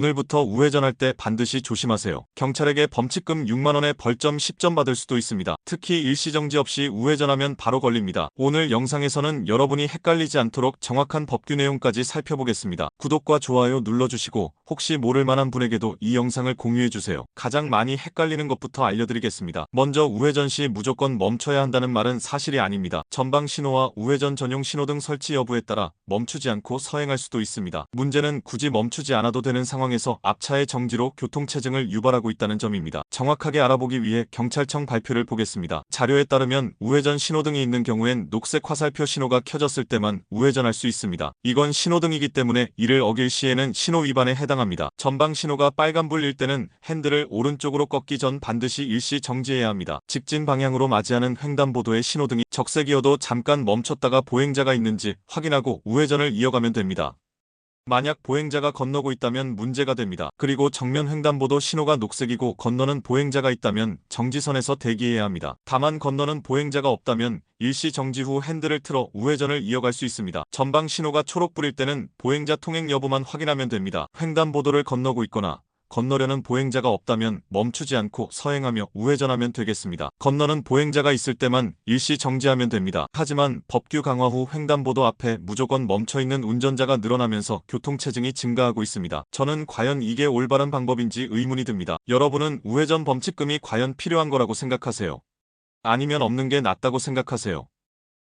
오늘부터 우회전할 때 반드시 조심하세요. 경찰에게 범칙금 6만원에 벌점 10점 받을 수도 있습니다. 특히 일시정지 없이 우회전하면 바로 걸립니다. 오늘 영상에서는 여러분이 헷갈리지 않도록 정확한 법규 내용까지 살펴보겠습니다. 구독과 좋아요 눌러주시고 혹시 모를 만한 분에게도 이 영상을 공유해주세요. 가장 많이 헷갈리는 것부터 알려드리겠습니다. 먼저 우회전 시 무조건 멈춰야 한다는 말은 사실이 아닙니다. 전방 신호와 우회전 전용 신호등 설치 여부에 따라 멈추지 않고 서행할 수도 있습니다. 문제는 굳이 멈추지 않아도 되는 상황에서 앞차의 정지로 교통체증을 유발하고 있다는 점입니다. 정확하게 알아보기 위해 경찰청 발표를 보겠습니다. 자료에 따르면 우회전 신호등이 있는 경우엔 녹색 화살표 신호가 켜졌을 때만 우회전할 수 있습니다. 이건 신호등이기 때문에 이를 어길 시에는 신호 위반에 해당합니다. 전방 신호가 빨간불일 때는 핸들을 오른쪽으로 꺾기 전 반드시 일시 정지해야 합니다. 직진 방향으로 맞이하는 횡단보도의 신호등이 적색이어도 잠깐 멈췄다가 보행자가 있는지 확인하고 우회전을 이어가면 됩니다. 만약 보행자가 건너고 있다면 문제가 됩니다. 그리고 정면 횡단보도 신호가 녹색이고 건너는 보행자가 있다면 정지선에서 대기해야 합니다. 다만 건너는 보행자가 없다면 일시 정지 후 핸들을 틀어 우회전을 이어갈 수 있습니다. 전방 신호가 초록불일 때는 보행자 통행 여부만 확인하면 됩니다. 횡단보도를 건너고 있거나 건너려는 보행자가 없다면 멈추지 않고 서행하며 우회전하면 되겠습니다. 건너는 보행자가 있을 때만 일시 정지하면 됩니다. 하지만 법규 강화 후 횡단보도 앞에 무조건 멈춰있는 운전자가 늘어나면서 교통체증이 증가하고 있습니다. 저는 과연 이게 올바른 방법인지 의문이 듭니다. 여러분은 우회전 범칙금이 과연 필요한 거라고 생각하세요? 아니면 없는 게 낫다고 생각하세요?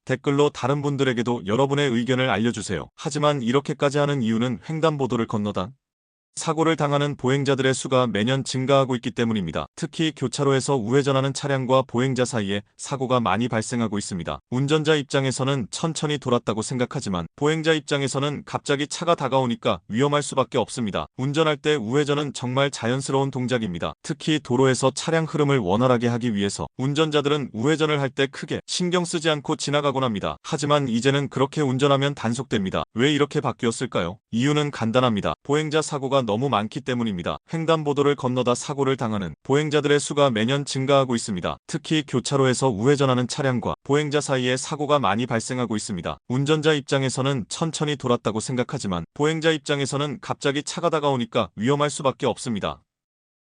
댓글로 다른 분들에게도 여러분의 의견을 알려주세요. 하지만 이렇게까지 하는 이유는 횡단보도를 건너다 사고를 당하는 보행자들의 수가 매년 증가하고 있기 때문입니다. 특히 교차로에서 우회전하는 차량과 보행자 사이에 사고가 많이 발생하고 있습니다. 운전자 입장에서는 천천히 돌았다고 생각하지만 보행자 입장에서는 갑자기 차가 다가오니까 위험할 수밖에 없습니다. 운전할 때 우회전은 정말 자연스러운 동작입니다. 특히 도로에서 차량 흐름을 원활하게 하기 위해서 운전자들은 우회전을 할 때 크게 신경 쓰지 않고 지나가곤 합니다. 하지만 이제는 그렇게 운전하면 단속됩니다. 왜 이렇게 바뀌었을까요? 이유는 간단합니다. 보행자 사고가 너무 많기 때문입니다. 횡단보도를 건너다 사고를 당하는 보행자들의 수가 매년 증가하고 있습니다. 특히 교차로에서 우회전하는 차량과 보행자 사이에 사고가 많이 발생하고 있습니다. 운전자 입장에서는 천천히 돌았다고 생각하지만 보행자 입장에서는 갑자기 차가 다가오니까 위험할 수밖에 없습니다.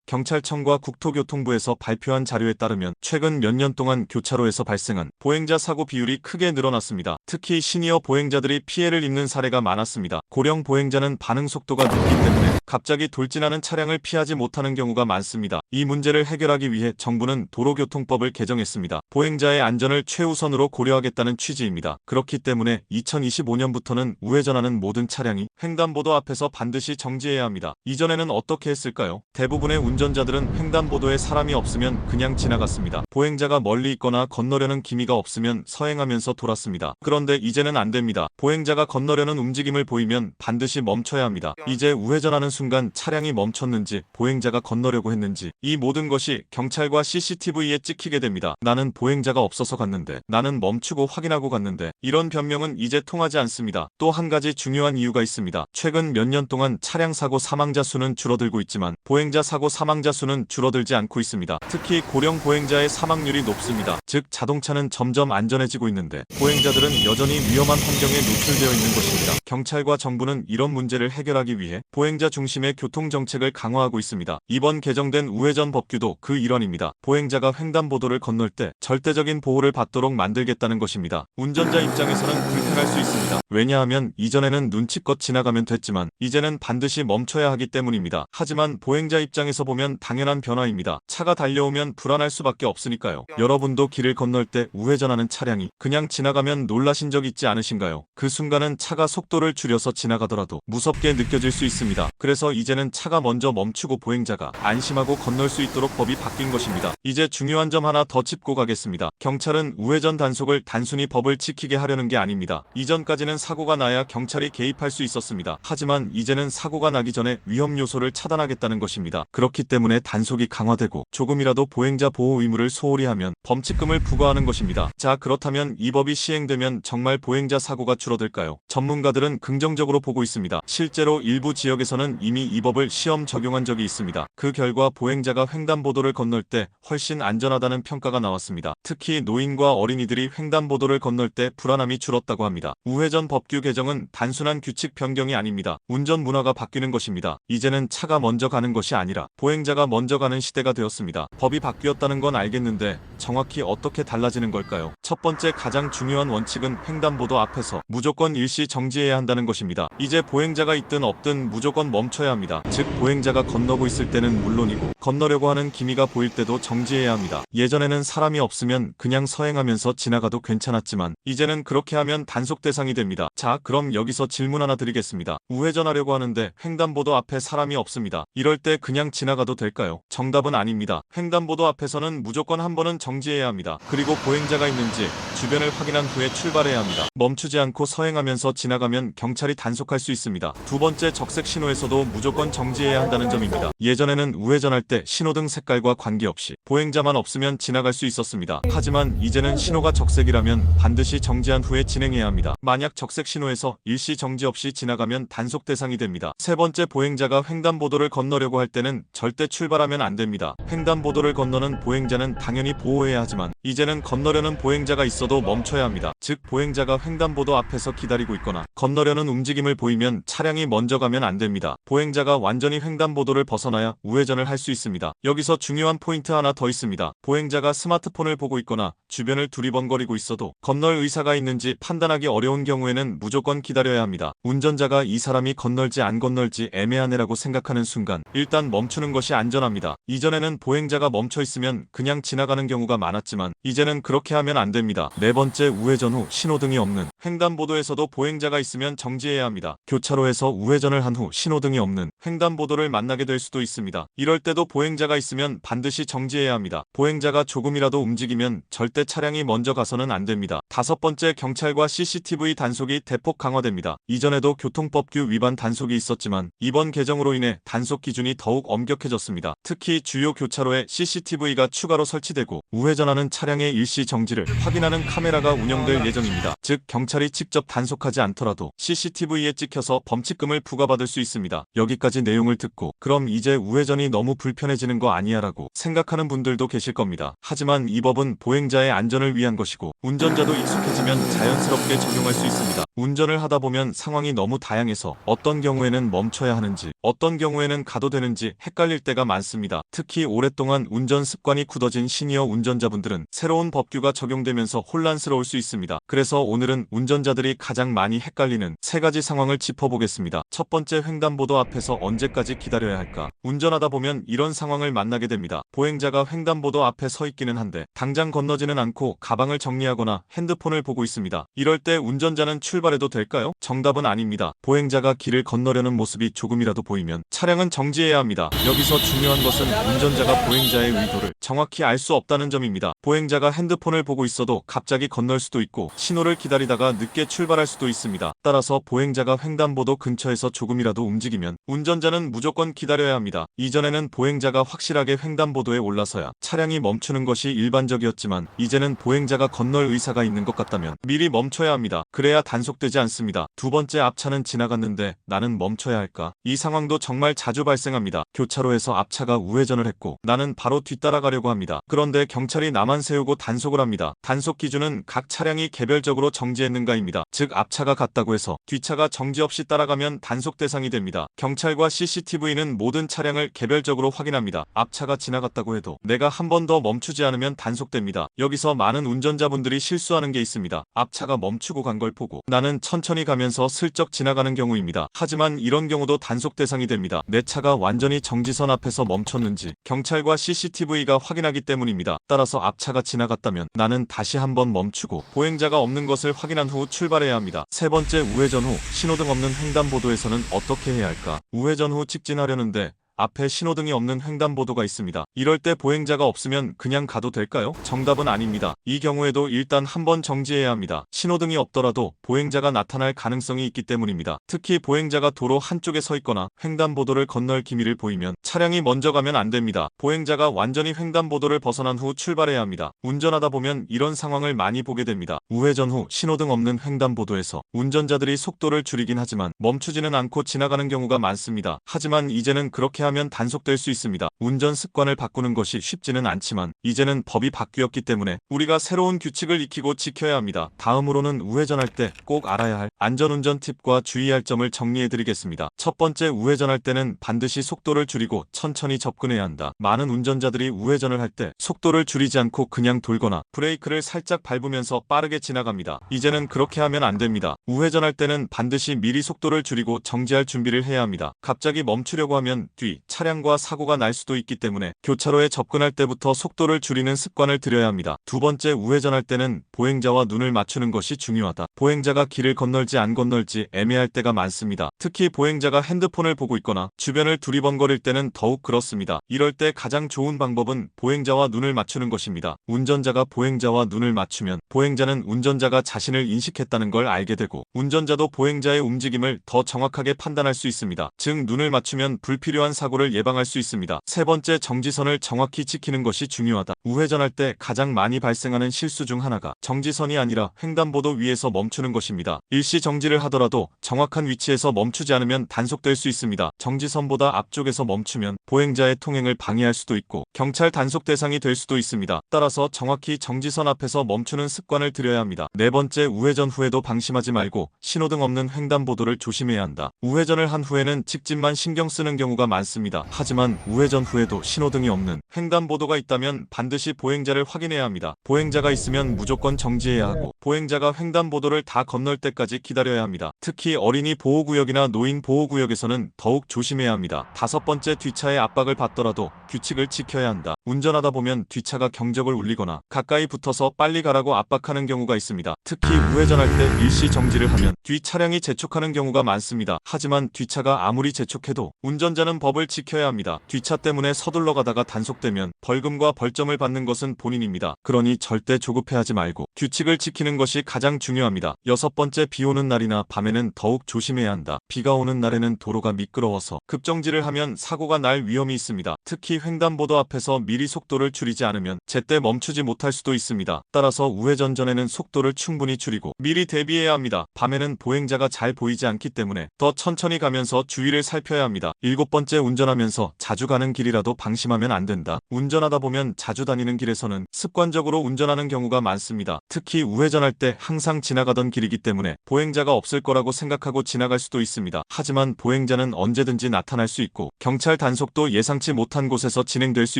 경찰청과 국토교통부에서 발표한 자료에 따르면 최근 몇 년 동안 교차로에서 발생한 보행자 사고 비율이 크게 늘어났습니다. 특히 시니어 보행자들이 피해를 입는 사례가 많았습니다. 고령 보행자는 반응 속도가 늦기 때문에 갑자기 돌진하는 차량을 피하지 못하는 경우가 많습니다. 이 문제를 해결하기 위해 정부는 도로교통법을 개정했습니다. 보행자의 안전을 최우선으로 고려하겠다는 취지입니다. 그렇기 때문에 2025년부터는 우회전하는 모든 차량이 횡단보도 앞에서 반드시 정지해야 합니다. 이전에는 어떻게 했을까요? 대부분의 운전자들은 횡단보도에 사람이 없으면 그냥 지나갔습니다. 보행자가 멀리 있거나 건너려는 기미가 없으면 서행하면서 돌았습니다. 그런데 이제는 안 됩니다. 보행자가 건너려는 움직임을 보이면 반드시 멈춰야 합니다. 이제 우회전하는 순간 차량이 멈췄는지 보행자가 건너려고 했는지 이 모든 것이 경찰과 CCTV에 찍히게 됩니다. 나는 보행자가 없어서 갔는데, 나는 멈추고 확인하고 갔는데, 이런 변명은 이제 통하지 않습니다. 또 한 가지 중요한 이유가 있습니다. 최근 몇 년 동안 차량 사고 사망자 수는 줄어들고 있지만 보행자 사고 사망자 수는 줄어들지 않고 있습니다. 특히 고령 보행자의 사망률이 높습니다. 즉 자동차는 점점 안전해지고 있는데 보행자들은 여전히 위험한 환경에 노출되어 있는 것입니다. 경찰과 정부는 이런 문제를 해결하기 위해 보행자 중심의 교통정책을 강화하고 있습니다. 이번 개정된 우회전 법규도 그 일환입니다. 보행자가 횡단보도를 건널 때 절대적인 보호를 받도록 만들겠다는 것입니다. 운전자 입장에서는 불편할 수 있습니다. 왜냐하면 이전에는 눈치껏 지나가면 됐지만 이제는 반드시 멈춰야 하기 때문입니다. 하지만 보행자 입장에서 보면 당연한 변화입니다. 차가 달려오면 불안할 수밖에 없으니까요. 여러분도 길을 건널 때 우회전하는 차량이 그냥 지나가면 놀라신 적 있지 않으신가요? 그 순간은 차가 속도를 줄여서 지나가더라도 무섭게 느껴질 수 있습니다. 그래서 이제는 차가 먼저 멈추고 보행자가 안심하고 건널 수 있도록 법이 바뀐 것입니다. 이제 중요한 점 하나 더 짚고 가겠습니다. 경찰은 우회전 단속을 단순히 법을 지키게 하려는 게 아닙니다. 이전까지는 사고가 나야 경찰이 개입할 수 있었습니다. 하지만 이제는 사고가 나기 전에 위험 요소를 차단하겠다는 것입니다. 그렇기 그렇기 때문에 단속이 강화되고 조금이라도 보행자 보호 의무를 소홀히 하면 범칙금을 부과하는 것입니다. 자, 그렇다면 이 법이 시행되면 정말 보행자 사고가 줄어들까요? 전문가들은 긍정적으로 보고 있습니다. 실제로 일부 지역에서는 이미 이 법을 시험 적용한 적이 있습니다. 그 결과 보행자가 횡단보도를 건널 때 훨씬 안전하다는 평가가 나왔습니다. 특히 노인과 어린이들이 횡단보도를 건널 때 불안함이 줄었다고 합니다. 우회전 법규 개정은 단순한 규칙 변경이 아닙니다. 운전 문화가 바뀌는 것입니다. 이제는 차가 먼저 가는 것이 아니라 보행자가 먼저 가는 시대가 되었습니다. 법이 바뀌었다는 건 알겠는데 정확히 어떻게 달라지는 걸까요? 첫 번째 가장 중요한 원칙은 횡단보도 앞에서 무조건 일시 정지해야 한다는 것입니다. 이제 보행자가 있든 없든 무조건 멈춰야 합니다. 즉 보행자가 건너고 있을 때는 물론이고 건너려고 하는 기미가 보일 때도 정지해야 합니다. 예전에는 사람이 없으면 그냥 서행하면서 지나가도 괜찮았지만 이제는 그렇게 하면 단속 대상이 됩니다. 자, 그럼 여기서 질문 하나 드리겠습니다. 우회전하려고 하는데 횡단보도 앞에 사람이 없습니다. 이럴 때 그냥 지나가도 될까요? 정답은 아닙니다. 횡단보도 앞에서는 무조건 한 번은 정지해야 합니다. 그리고 보행자가 있는지 주변을 확인한 후에 출발해야 합니다. 멈추지 않고 서행하면서 지나가면 경찰이 단속할 수 있습니다. 두 번째, 적색 신호에서도 무조건 정지해야 한다는 점입니다. 예전에는 우회전할 때 신호등 색깔과 관계없이 보행자만 없으면 지나갈 수 있었습니다. 하지만 이제는 신호가 적색이라면 반드시 정지한 후에 진행해야 합니다. 만약 적색 신호에서 일시 정지 없이 지나가면 단속 대상이 됩니다. 세 번째, 보행자가 횡단보도를 건너려고 할 때는 절대 출발하면 안 됩니다. 횡단보도를 건너는 보행자는 당연히 보호해야 하지만 이제는 건너려는 보행자가 있어도 멈춰야 합니다. 즉 보행자가 횡단보도 앞에서 기다리고 있거나 건너려는 움직임을 보이면 차량이 먼저 가면 안 됩니다. 보행자가 완전히 횡단보도를 벗어나야 우회전을 할 수 있습니다. 여기서 중요한 포인트 하나 더 있습니다. 보행자가 스마트폰을 보고 있거나 주변을 두리번거리고 있어도 건널 의사가 있는지 판단하기 어려운 경우에는 무조건 기다려야 합니다. 운전자가 이 사람이 건널지 안 건널지 애매하네라고 생각하는 순간 일단 멈추는 것이 안전합니다. 이전에는 보행자가 멈춰 있으면 그냥 지나가는 경우가 많았지만 이제는 그렇게 하면 안 됩니다. 네 번째, 우회전 후 신호등이 없는 횡단보도에서도 보행자가 있으면 정지해야 합니다. 교차로에서 우회전을 한 후 신호등이 없는 횡단보도를 만나게 될 수도 있습니다. 이럴 때도 보행자가 있으면 반드시 정지해야 합니다. 보행자가 조금이라도 움직이면 절대 차량이 먼저 가서는 안 됩니다. 다섯 번째, 경찰과 CCTV 단속이 대폭 강화됩니다. 이전에도 교통법규 위반 단속이 있었지만 이번 개정으로 인해 단속 기준이 더욱 엄격해졌습니다. 특히 주요 교차로에 CCTV가 추가로 설치되고 우회전하는 차량의 일시 정지를 확인하는 카메라가 운영될 예정입니다. 즉 경찰이 직접 단속하지 않더라도 CCTV에 찍혀서 범칙금을 부과받을 수 있습니다. 여기까지 내용을 듣고 그럼 이제 우회전이 너무 불편해지는 거 아니야 라고 생각하는 분들도 계실 겁니다. 하지만 이 법은 보행자의 안전을 위한 것이고 운전자도 익숙해지면 자연스럽게 적용할 수 있습니다. 운전을 하다 보면 상황이 너무 다양해서 어떤 경우에는 멈춰야 하는지 어떤 경우에는 가도 되는지 헷갈릴 때가 많습니다. 특히 오랫동안 운전 습관이 굳어진 시니어 운전자분들은 새로운 법규가 적용되면서 혼란스러울 수 있습니다. 그래서 오늘은 운전자들이 가장 많이 헷갈리는 세 가지 상황을 짚어보겠습니다. 첫 번째, 횡단보도 앞에서 언제까지 기다려야 할까? 운전하다 보면 이런 상황을 만나게 됩니다. 보행자가 횡단보도 앞에 서 있기는 한데 당장 건너지는 않고 가방을 정리하거나 핸드폰을 보고 있습니다. 이럴 때 운전자는 출발해도 될까요? 정답은 아닙니다. 보행자가 길을 건너려는 모습이 조금이라도 보이면 차량은 정지해야 합니다. 여기서 중요한 것은 운전자가 보행자의 의도를 정확히 알 수 없다는 점입니다. 보행자가 핸드폰을 보고 있어도 갑자기 건널 수도 있고 신호를 기다리다가 늦게 출발할 수도 있습니다. 따라서 보행자가 횡단보도 근처에서 조금이라도 움직이면 운전자는 무조건 기다려야 합니다. 이전에는 보행자가 확실하게 횡단보도에 올라서야 차량이 멈추는 것이 일반적이었지만 이제는 보행자가 건널 의사가 있는 것 같다면 미리 멈춰야 합니다. 그래야 단속되지 않습니다. 두 번째, 앞차는 지나갔는데 나는 멈춰야 할까? 이 상황도 정말 자주 발생합니다. 교차로에서 앞차가 우회전을 했고 나는 바로 뒤따라가려고 합니다. 그런데 경찰이 나만 세우고 단속을 합니다. 단속 기준은 각 차량이 개별적으로 정지했는가입니다. 즉 앞차가 갔다고 해서 뒤차가 정지 없이 따라가면 단속 대상이 됩니다. 경찰과 CCTV는 모든 차량을 개별적으로 확인합니다. 앞차가 지나갔다고 해도 내가 한 번 더 멈추지 않으면 단속됩니다. 여기서 많은 운전자분들이 실수하는 게 있습니다. 앞차가 멈추고 간 걸 보고 나는 천천히 가면서 슬쩍 지나가는 경우입니다. 하지만 이런 경우도 단속 대상이 됩니다. 내 차가 완전히 정지선 앞에서 멈췄는지 경찰과 CCTV가 확인하기 때문입니다. 따라서 앞차가 지나갔다면 나는 다시 한번 멈추고 보행자가 없는 것을 확인한 후 출발해야 합니다. 세 번째, 우회전 후 신호등 없는 횡단보도에서는 어떻게 해야 할까? 우회전 후 직진하려는데 앞에 신호등이 없는 횡단보도가 있습니다. 이럴 때 보행자가 없으면 그냥 가도 될까요? 정답은 아닙니다. 이 경우에도 일단 한번 정지해야 합니다. 신호등이 없더라도 보행자가 나타날 가능성이 있기 때문입니다. 특히 보행자가 도로 한쪽에 서 있거나 횡단보도를 건널 기미를 보이면 차량이 먼저 가면 안 됩니다. 보행자가 완전히 횡단보도를 벗어난 후 출발해야 합니다. 운전하다 보면 이런 상황을 많이 보게 됩니다. 우회전 후 신호등 없는 횡단보도에서 운전자들이 속도를 줄이긴 하지만 멈추지는 않고 지나가는 경우가 많습니다. 하지만 이제는 그렇게 하면 단속될 수 있습니다. 운전 습관을 바꾸는 것이 쉽지는 않지만 이제는 법이 바뀌었기 때문에 우리가 새로운 규칙을 익히고 지켜야 합니다. 다음으로는 우회전할 때 꼭 알아야 할 안전운전 팁과 주의할 점을 정리해드리겠습니다. 첫 번째, 우회전할 때는 반드시 속도를 줄이고 천천히 접근해야 한다. 많은 운전자들이 우회전을 할 때 속도를 줄이지 않고 그냥 돌거나 브레이크를 살짝 밟으면서 빠르게 지나갑니다. 이제는 그렇게 하면 안 됩니다. 우회전할 때는 반드시 미리 속도를 줄이고 정지할 준비를 해야 합니다. 갑자기 멈추려고 하면 뒤 차량과 사고가 날 수도 있기 때문에 교차로에 접근할 때부터 속도를 줄이는 습관을 들여야 합니다. 두 번째, 우회전할 때는 보행자와 눈을 맞추는 것이 중요하다. 보행자가 길을 건널지 안 건널지 애매할 때가 많습니다. 특히 보행자가 핸드폰을 보고 있거나 주변을 두리번거릴 때는 더욱 그렇습니다. 이럴 때 가장 좋은 방법은 보행자와 눈을 맞추는 것입니다. 운전자가 보행자와 눈을 맞추면 보행자는 운전자가 자신을 인식했다는 걸 알게 되고 운전자도 보행자의 움직임을 더 정확하게 판단할 수 있습니다. 즉, 눈을 맞추면 불필요한 사고를 예방할 수 있습니다. 세 번째, 정지선을 정확히 지키는 것이 중요하다. 우회전할 때 가장 많이 발생하는 실수 중 하나가 정지선이 아니라 횡단보도 위에서 멈추는 것입니다. 일시 정지를 하더라도 정확한 위치에서 멈추지 않으면 단속될 수 있습니다. 정지선보다 앞쪽에서 멈추면 보행자의 통행을 방해할 수도 있고 경찰 단속 대상이 될 수도 있습니다. 따라서 정확히 정지선 앞에서 멈추는 습관을 들여야 합니다. 네 번째, 우회전 후에도 방심하지 말고 신호등 없는 횡단보도를 조심해야 한다. 우회전을 한 후에는 직진만 신경 쓰는 경우가 많습니다. 하지만 우회전 후에도 신호등이 없는 횡단보도가 있다면 반드시 보행자를 확인해야 합니다. 보행자가 있으면 무조건 정지해야 하고 보행자가 횡단보도를 다 건널 때까지 기다려야 합니다. 특히 어린이 보호구역이나 노인 보호구역에서는 더욱 조심해야 합니다. 다섯 번째, 뒷차의 압박을 받더라도 규칙을 지켜야 한다. 운전하다 보면 뒷차가 경적을 울리거나 가까이 붙어서 빨리 가라고 압박하는 경우가 있습니다. 특히 우회전할 때 일시 정지를 하면 뒤 차량이 재촉하는 경우가 많습니다. 하지만 뒷차가 아무리 재촉해도 운전자는 법을 지켜야 합니다. 뒷차 때문에 서둘러 가다가 단속되면 벌금과 벌점을 받는 것은 본인입니다. 그러니 절대 조급해하지 말고 규칙을 지키는 것이 가장 중요합니다. 여섯 번째, 비 오는 날이나 밤에는 더욱 조심해야 한다. 비가 오는 날에는 도로가 미끄러워서 급정지를 하면 사고가 날 위험이 있습니다. 특히 횡단보도 앞에서 미리 속도를 줄이지 않으면 제때 멈추지 못할 수도 있습니다. 따라서 우회전 전에는 속도를 충분히 줄이고 미리 대비해야 합니다. 밤에는 보행자가 잘 보이지 않기 때문에 더 천천히 가면서 주위를 살펴야 합니다. 일곱 번째, 운전하면서 자주 가는 길이라도 방심하면 안 된다. 운전하다 보면 자주 다니는 길에서는 습관적으로 운전하는 경우가 많습니다. 특히 우회전할 때 항상 지나가던 길이기 때문에 보행자가 없을 거라고 생각하고 지나갈 수도 있습니다. 하지만 보행자는 언제든지 나타날 수 있고 경찰 단속도 예상치 못한 곳에서 진행될 수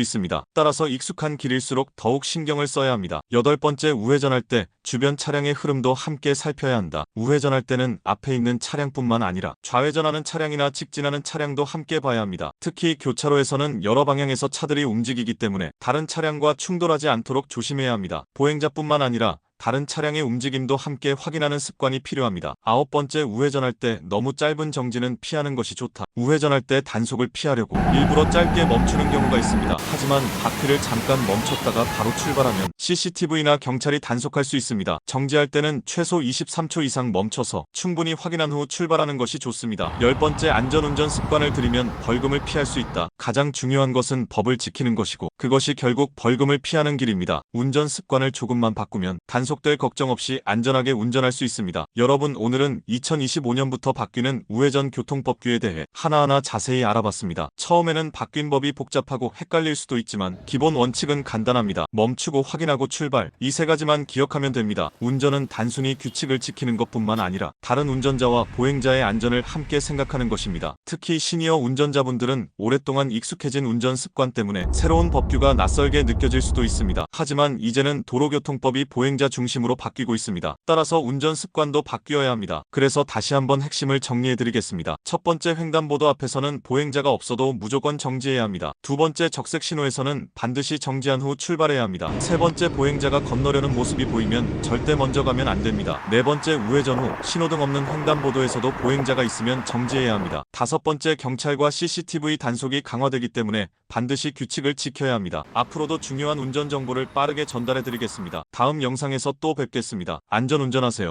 있습니다. 따라서 익숙한 길일수록 더욱 신경을 써야 합니다. 여덟 번째, 우회전할 때 주변 차량의 흐름도 함께 살펴야 한다. 우회전할 때는 앞에 있는 차량뿐만 아니라 좌회전하는 차량이나 직진하는 차량도 함께 봐야 합니다. 특히 교차로에서는 여러 방향에서 차들이 움직이기 때문에 다른 차량과 충돌하지 않도록 조심해야 합니다. 보행자뿐만 아니라 다른 차량의 움직임도 함께 확인하는 습관이 필요합니다. 아홉 번째, 우회전할 때 너무 짧은 정지는 피하는 것이 좋다. 우회전할 때 단속을 피하려고 일부러 짧게 멈추는 경우가 있습니다. 하지만 바퀴를 잠깐 멈췄다가 바로 출발하면 CCTV나 경찰이 단속할 수 있습니다. 정지할 때는 최소 23초 이상 멈춰서 충분히 확인한 후 출발하는 것이 좋습니다. 열 번째, 안전운전 습관을 들이면 벌금을 피할 수 있다. 가장 중요한 것은 법을 지키는 것이고 그것이 결국 벌금을 피하는 길입니다. 운전 습관을 조금만 바꾸면 단속될 걱정 없이 안전하게 운전할 수 있습니다. 여러분, 오늘은 2025년부터 바뀌는 우회전 교통법규에 대해 하나하나 자세히 알아봤습니다. 처음에는 바뀐 법이 복잡하고 헷갈릴 수도 있지만 기본 원칙은 간단합니다. 멈추고 확인하고 출발, 이 세 가지만 기억하면 됩니다. 운전은 단순히 규칙을 지키는 것뿐만 아니라 다른 운전자와 보행자의 안전을 함께 생각하는 것입니다. 특히 시니어 운전자분들은 오랫동안 익숙해진 운전 습관 때문에 새로운 법규가 낯설게 느껴질 수도 있습니다. 하지만 이제는 도로교통법이 보행자 중심으로 바뀌고 있습니다. 따라서 운전 습관도 바뀌어야 합니다. 그래서 다시 한번 핵심을 정리해드리겠습니다. 첫 번째, 횡단보도 앞에서는 보행자가 없어도 무조건 정지해야 합니다. 두 번째, 적색 신호에서는 반드시 정지한 후 출발해야 합니다. 세 번째, 보행자가 건너려는 모습이 보이면 절대 먼저 가면 안 됩니다. 네 번째, 우회전 후 신호등 없는 횡단보도에서도 보행자가 있으면 정지해야 합니다. 다섯 번째, 경찰과 CCTV 단속이 강화되기 때문에 반드시 규칙을 지켜야 합니다. 앞으로도 중요한 운전 정보를 빠르게 전달해드리겠습니다. 다음 영상에서 또 뵙겠습니다. 안전운전하세요.